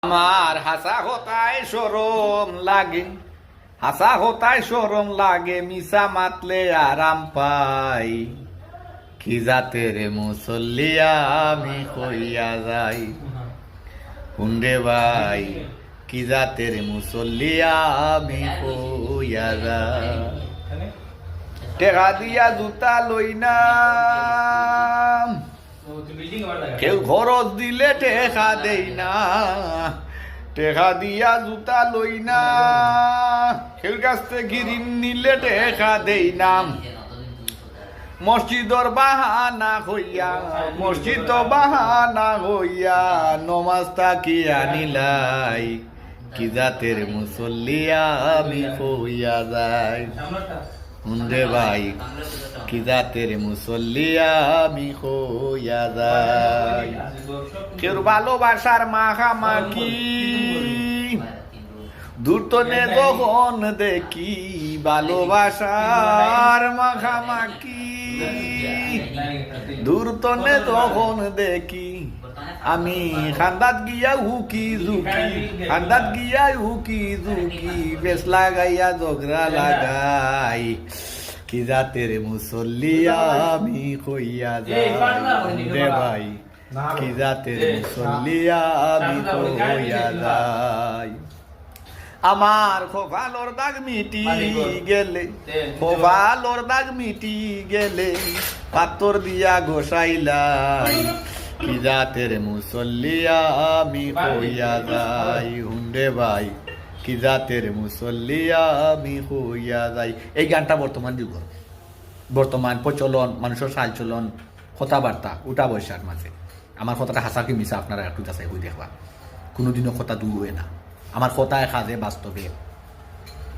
আমার হাসা হতায় সরম লাগে, হাসা হতায় সরম লাগে, মিশা মাতলে আরাম পাই। কি জাতের মুসল্লিয়া আমি কইয়া যাই, হুন্ডে ভাই কি জাতের মুসল্লিয়া আমি কইয়া যাই। টেকা দিয়া জুতা লই না, কেউ খরচ দিলে টেকা দেই না। টেকা দিয়া জুতা লই না, কেউ কাছ থেকে ঋণ নিলে টেকা দেই না। মসজিদর বাহানা হইয়া, মসজিদ বাহানা হইয়া, নমাজটা কি আনিলাই। কি জাতের মুসল্লিয়া আমি কইয়া যাই, হুন্ডে ভাই কি জাতের মুসল্লিয়া আমি কইয়া যাই। কেউ ভালোবাসার মাখামাখি, দূরতনে যখন দেখি, ভালোবাসার মাখামাখি দূরতনে যখন দেখি, আমি খান্দাত গিয়া হুকি ঝুঁকি, খান্দাত গিয়া হুকি ঝুঁকি, বেশ লাগাইয়া ঝগড়া লাগাই। কি জাতের মুসল্লিয়া আমি কইয়া যাই, রে ভাই কি জাতের মুসল্লিয়া আমি কইয়া যাই। আমার খোফালোর দাগ মিটি গেলে, খোফালোর দাগ মিটি গেলে, পাথর দিয়া ঘষাইলাই। কি জাতের মুসল্লিয়া আমি কইয়া যাই, হুন্ডে ভাই কি জাতের মুসল্লিয়া আমি কইয়া যাই। এই গানটা বর্তমান যুগ, বর্তমান প্রচলন, মানুষের চালচলন, কথাবার্তা উঠা বৈশার মাঝে আমার কথাটা হাসা কি মিশা আপনারা একটু যাচাই করে দেখবা। কোনোদিনও কথা দূর হয় না, আমার কথায় কাজে বাস্তবে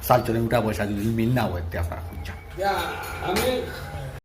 চালচলন উঠা বৈশা যদি মিল না হয় আপনারা খুঁজছেন। আমি